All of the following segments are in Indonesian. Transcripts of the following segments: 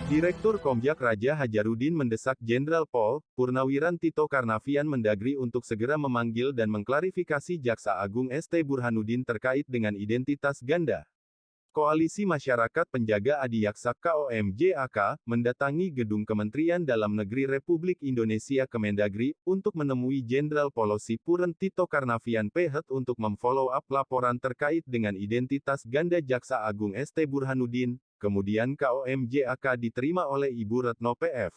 Direktur Komjak Raja Hadjaruddin mendesak Jenderal Pol. Purnawiran Tito Karnavian Mendagri untuk segera memanggil dan mengklarifikasi Jaksa Agung ST Burhanuddin terkait dengan identitas ganda. Koalisi Masyarakat Penjaga Adiyaksa KOMJAK, mendatangi Gedung Kementerian Dalam Negeri Republik Indonesia Kemendagri, untuk menemui Jenderal Polisi Purn Tito Karnavian PH untuk memfollow up laporan terkait dengan identitas ganda Jaksa Agung ST Burhanuddin. Kemudian KOMJAK diterima oleh Ibu Retno PF.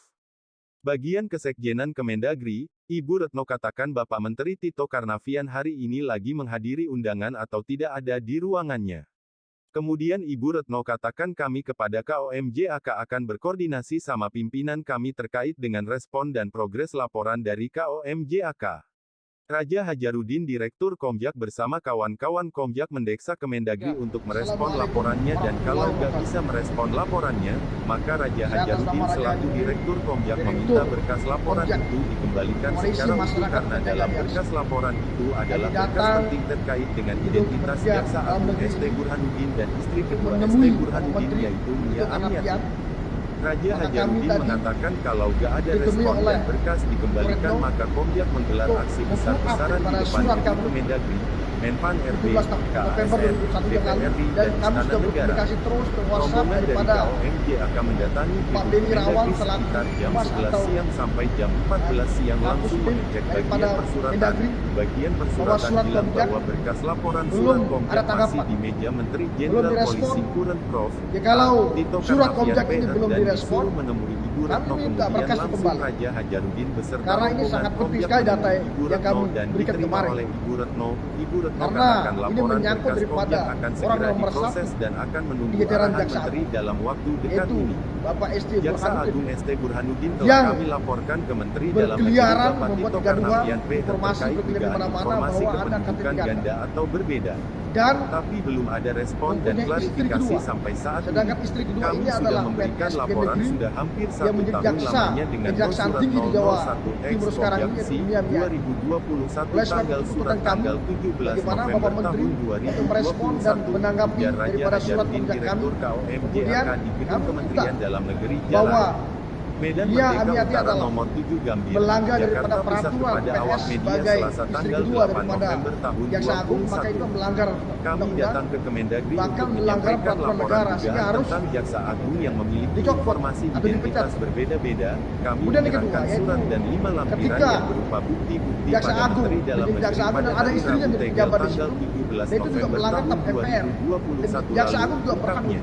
Bagian Kesekjenan Kemendagri, Ibu Retno katakan Bapak Menteri Tito Karnavian hari ini lagi menghadiri undangan atau tidak ada di ruangannya. Kemudian Ibu Retno katakan kami kepada KOMJAK akan berkoordinasi sama pimpinan kami terkait dengan respon dan progres laporan dari KOMJAK. Raja Hadjaruddin Direktur Komjak bersama kawan-kawan Komjak mendeksa Kemendagri untuk merespon laporannya dan kalau nggak bisa merespon laporannya, maka Raja Hadjaruddin selaku Direktur Komjak meminta berkas laporan itu dikembalikan secara utuh karena dalam berkas laporan itu adalah berkas penting terkait dengan identitas Jaksa Agung ST Burhanuddin dan istri kedua ST Burhanuddin yaitu Mia Amiati. Raja Hadjaruddin mengatakan kalau gak ada respon dan berkas dikembalikan maka Komjak menggelar aksi besar-besaran di depan gedung Kemendagri, Menpan RB, KASN, DPRRI, dan Istana Negara. Rombongan dari KOMJAK mendatangi gedung Kemendagri sekitar jam 11 siang sampai jam 14 siang langsung mengecek bagian persuratan bilang bahwa berkas laporan surat Komjak masih di meja Menteri Jenderal Polisi Purn Prof. Tito Karnavian PH dan disuruh menemui Ibu Retno kemudian langsung Raja Hadjaruddin beserta rombongan Komjak menemui Ibu Retno dan diterima oleh Ibu Retno. Ibu Retno katakan laporan berkas Komjak akan segera diproses dan akan menunggu arahan Menteri dalam waktu dekat ini. Jaksa Agung ST Burhanuddin telah kami laporkan ke Menteri Dalam Negeri Bapak Tito Karnavian PH terkait dugaan informasi kependudukan ganda atau berbeda. Tapi belum ada respon dan klarifikasi sampai saat ini. Kami sudah memberikan laporan sudah hampir 1 tahun lamanya dengan surat 001X Komjaksi 2021 surat tanggal 17 November tahun 2021 biar Raja Hadjaruddin Direktur KOMJAK di Gedung Kementerian Dalam Negeri Jalan Medan Merdeka Utara nomor 7 Gambir, Jakarta Pusat kepada awak media Selasa tanggal 8 November tahun 2021. Kami datang ke Kemendagri untuk menyampaikan laporan dugaan tentang Jaksa Agung yang memiliki informasi identitas berbeda-beda. Kami menyerahkan surat dan 5 lampiran yang berupa bukti-bukti pada Menteri Dalam Negeri pada hari Rabu tanggal 17 November tahun 2021 lalu ungkapnya.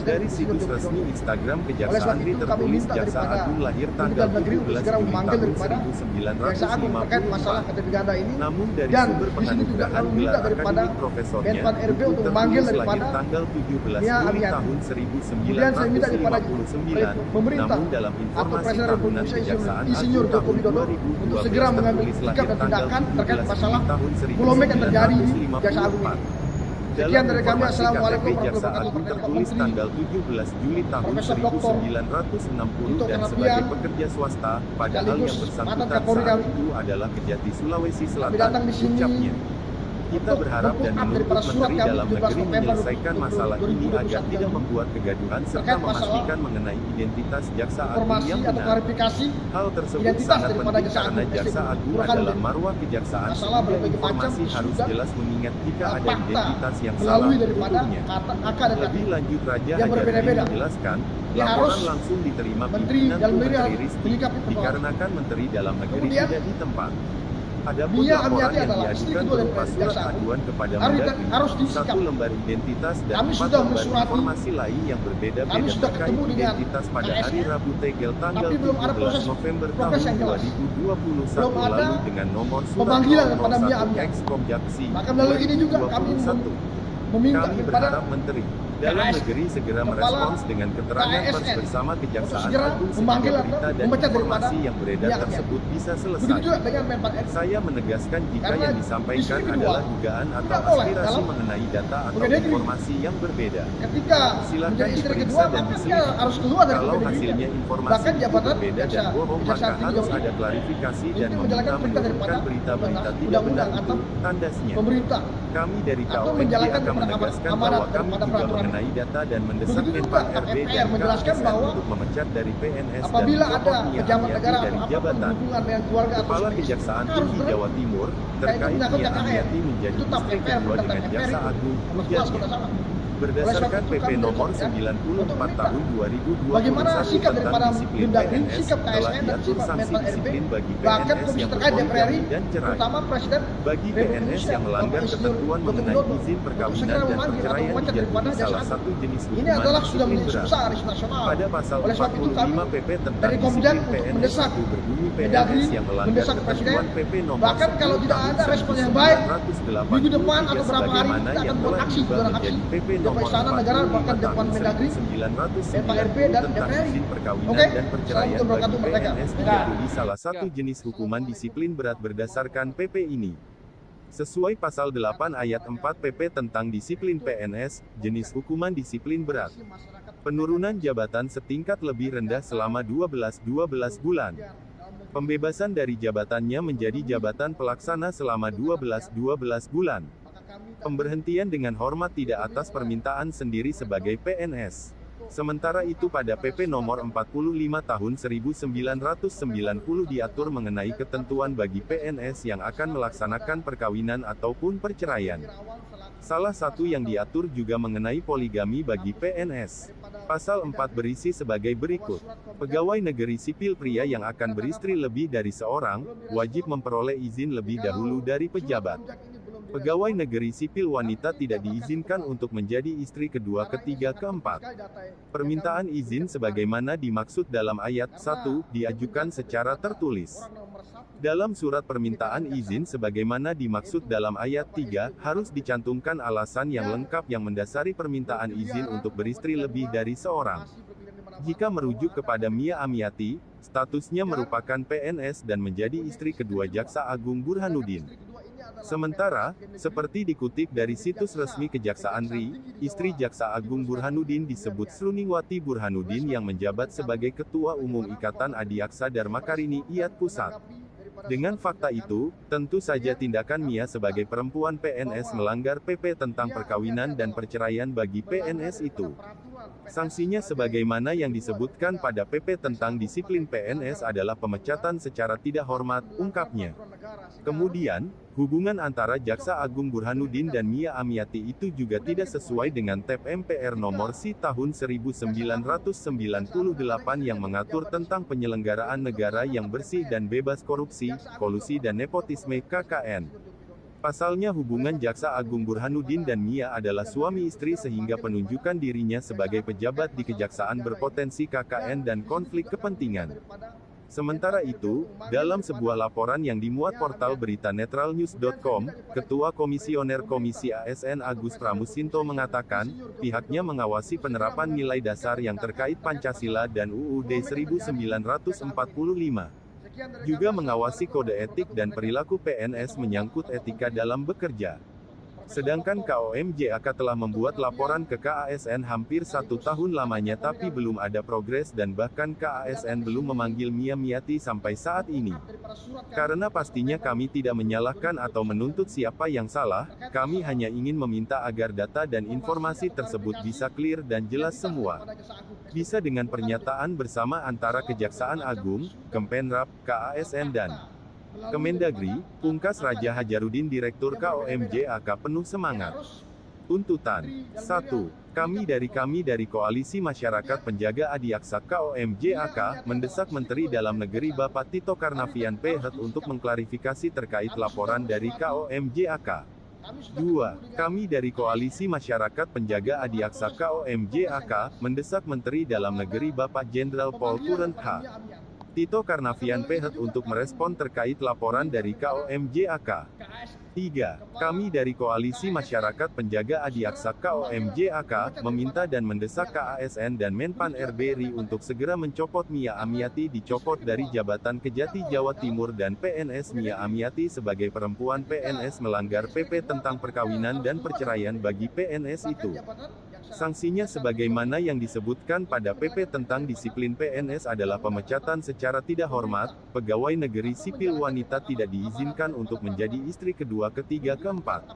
Dari situs resmi Instagram Kejaksaan tertulis Jaksa Agung lahir tanggal 17 Juli tahun 1954. Namun dari sumber penganugerahan gelar akademik profesornya, buku tertulis lahir tanggal 17 Juli tahun 1959. Namun dalam informasi tahunan Kejaksaan Agung tahun 2012 tertulis lahir tanggal 17 Juli tahun 1954. Sekian dari kami, Assalamualaikum Jaksa Agung tertulis tanggal 17 Juli tahun 1960 dan sebagai pekerja swasta, padahal yang bersangkutan saat itu adalah Kejati Sulawesi Selatan, ucapnya. Kita berharap dan menuntut Menteri Dalam Negeri menyelesaikan masalah ini agar tidak membuat kegaduhan serta memastikan mengenai identitas Jaksa Agung yang benar. Hal tersebut sangat penting karena Jaksa Agung adalah marwah kejaksaan. Informasi harus jelas mengingat jika ada identitas yang salah untuknya. Lebih lanjut Raja Hadjaruddin menjelaskan, laporan langsung diterima pimpinan Menteri Rizky dikarenakan Menteri Dalam Negeri tidak di tempat. Adapun laporan yang diajukan berupa surat aduan kepada Mendagri, 1 lembar identitas dan 4 lembar informasi lain yang berbeda-beda terkait identitas pada hari Rabu tanggal 17 November tahun 2021 lalu dengan nomor surat 001X Komjaksi 2021. Kami berharap Menteri Dalam Negeri segera merespons dengan keterangan pers bersama Kejaksaan Agung sehingga berita dan informasi yang beredar tersebut bisa selesai. Saya menegaskan jika yang disampaikan adalah dugaan atau aspirasi mengenai data atau informasi yang berbeda. Silakan diperiksa dan diselidiki. Kalau hasilnya informasi itu berbeda dan bohong maka harus ada klarifikasi dan meminta menurunkan berita-berita tidak benar itu, tandasnya. Kami dari KOMJAK akan menegaskan bahwa kami juga mengenai data dan mendesak Begitu Menpan juga RB FPR dan menjelaskan KASN bahwa untuk memecat dari PNS dan apabila mencopot ada Mia pejabat Amiati negara dari atau apapun jabatan. berhubungan dengan keluarga atau Kepala sebagai Kejaksaan harus Tinggi berhenti. Jawa Timur Itu terkait menyangkut Mia KKN. Amiati menjadi Itu tap istri FPR, kedua tap dengan FPR jaksa itu. agung, Nomor 11 kalau ujarnya. tidak salah. Berdasarkan Oleh sebab itu PP kami nomor mendesak, 94 tahun 2021 bagaimana sikap tentang daripada disiplin Mendagri, PNS, sikap telah KSN dan diatur sikap sanksi Menpan RB, disiplin bagi bahkan PNS komisi yang terkait DPR berpoligami dan cerai. terutama Presiden Bagi Republik PNS Indonesia, yang melanggar Bapak ketentuan Joko mengenai Widodo, izin untuk perkawinan segera dan memanggil atau perceraian memecat daripada dijatuhi jaksa salah agung. satu jenis Ini hukuman adalah sudah disiplin menjadi isu berat. besar isu nasional. Pada pasal Oleh sebab itu kami 45 PP tentang dari Komjen disiplin untuk PNS mendesak 1 berbunyi Mendagri, PNS yang melanggar mendesak ketentuan Presiden, PP nomor bahkan kalau 10 tidak tahun ada respon yang baik, 1983 minggu depan atau berapa hari sebagaimana kita akan yang buat telah aksi, diubah saudara menjadi aksi PP di nomor Istana Negara, 45 bahkan depan tahun Mendagri, 1990 Menpan RB dan tentang DPR. izin perkawinan Oke? dan perceraian Assalamualaikum bagi warahmatullahi wabarakatuh. PNS dijatuhi salah satu jenis hukuman disiplin berat berdasarkan PP ini. Sesuai pasal 8 ayat 4 PP tentang disiplin PNS, jenis hukuman disiplin berat. Penurunan jabatan setingkat lebih rendah selama 12 bulan. Pembebasan dari jabatannya menjadi jabatan pelaksana selama 12 bulan. Pemberhentian dengan hormat tidak atas permintaan sendiri sebagai PNS. Sementara itu pada PP nomor 45 tahun 1990 diatur mengenai ketentuan bagi PNS yang akan melaksanakan perkawinan ataupun perceraian. Salah satu yang diatur juga mengenai poligami bagi PNS. Pasal 4 berisi sebagai berikut. Pegawai negeri sipil pria yang akan beristri lebih dari seorang, wajib memperoleh izin lebih dahulu dari pejabat. Pegawai negeri sipil wanita tidak diizinkan untuk menjadi istri kedua, ketiga, keempat. Permintaan izin sebagaimana dimaksud dalam ayat 1, diajukan secara tertulis. Dalam surat permintaan izin sebagaimana dimaksud dalam ayat 3, harus dicantumkan alasan yang lengkap yang mendasari permintaan izin untuk beristri lebih dari seorang. Jika merujuk kepada Mia Amiati, statusnya merupakan PNS dan menjadi istri kedua Jaksa Agung Burhanuddin. Sementara, seperti dikutip dari situs resmi Kejaksaan RI, istri Jaksa Agung Burhanuddin disebut Sruniwati Burhanuddin yang menjabat sebagai Ketua Umum Ikatan Adiaksa Dharmakarini IAD Pusat. Dengan fakta itu, tentu saja tindakan Mia sebagai perempuan PNS melanggar PP tentang perkawinan dan perceraian bagi PNS itu. Sanksinya sebagaimana yang disebutkan pada PP tentang disiplin PNS adalah pemecatan secara tidak hormat, ungkapnya. Kemudian, hubungan antara Jaksa Agung Burhanuddin dan Mia Amiati itu juga tidak sesuai dengan TEP MPR nomor Si tahun 1998 yang mengatur tentang penyelenggaraan negara yang bersih dan bebas korupsi, kolusi dan nepotisme KKN. Pasalnya hubungan Jaksa Agung Burhanuddin dan Mia adalah suami istri sehingga penunjukan dirinya sebagai pejabat di kejaksaan berpotensi KKN dan konflik kepentingan. Sementara itu, dalam sebuah laporan yang dimuat portal berita netralnews.com, Ketua Komisioner Komisi ASN Agus Pramusinto mengatakan, pihaknya mengawasi penerapan nilai dasar yang terkait Pancasila dan UUD 1945. Juga mengawasi kode etik dan perilaku PNS menyangkut etika dalam bekerja. Sedangkan KOMJAK telah membuat laporan ke KASN hampir 1 tahun lamanya tapi belum ada progres dan bahkan KASN belum memanggil Mia Amiati sampai saat ini. Karena pastinya kami tidak menyalahkan atau menuntut siapa yang salah, kami hanya ingin meminta agar data dan informasi tersebut bisa clear dan jelas semua. Bisa dengan pernyataan bersama antara Kejaksaan Agung, Kemenrab, KASN dan Kemendagri, pungkas Raja Hajaruddin Direktur KOMJAK penuh semangat. Tuntutan 1. Kami dari Koalisi Masyarakat Penjaga Adiaksa KOMJAK, mendesak Menteri Dalam Negeri Bapak Tito Karnavian PH untuk mengklarifikasi terkait laporan dari KOMJAK. 2. Kami dari Koalisi Masyarakat Penjaga Adiaksa KOMJAK, mendesak Menteri Dalam Negeri Bapak Jenderal Paul Kurent H. Tito Karnavian PH untuk merespon terkait laporan dari KOMJAK. 3. Kami dari Koalisi Masyarakat Penjaga Adiaksa KOMJAK, meminta dan mendesak KASN dan Menpan RB RI untuk segera mencopot Mia Amiati dicopot dari jabatan Kejati Jawa Timur dan PNS Mia Amiati sebagai perempuan PNS melanggar PP tentang perkawinan dan perceraian bagi PNS itu. Sanksinya sebagaimana yang disebutkan pada PP tentang disiplin PNS adalah pemecatan secara tidak hormat, pegawai negeri sipil wanita tidak diizinkan untuk menjadi istri kedua, ketiga, keempat.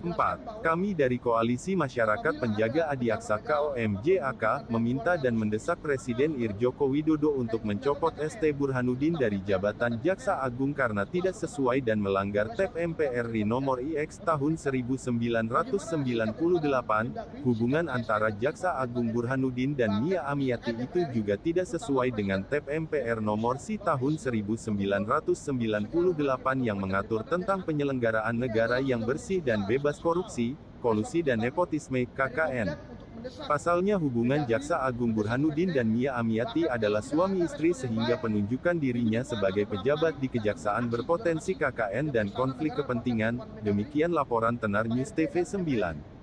4. Kami dari Koalisi Masyarakat Penjaga Adiaksa KOMJAK, meminta dan mendesak Presiden Joko Widodo untuk mencopot ST Burhanuddin dari jabatan Jaksa Agung karena tidak sesuai dan melanggar TAP MPR RI nomor IX tahun 1998. Hubungan antara Jaksa Agung Burhanuddin dan Nia Amiati itu juga tidak sesuai dengan TAP MPR nomor SI tahun 1998 yang mengatur tentang penyelenggaraan negara yang bersih dan bebas korupsi, kolusi dan nepotisme (KKN). Pasalnya hubungan Jaksa Agung Burhanuddin dan Nia Amiati adalah suami istri sehingga penunjukan dirinya sebagai pejabat di kejaksaan berpotensi KKN dan konflik kepentingan, demikian laporan Tenar News TV 9.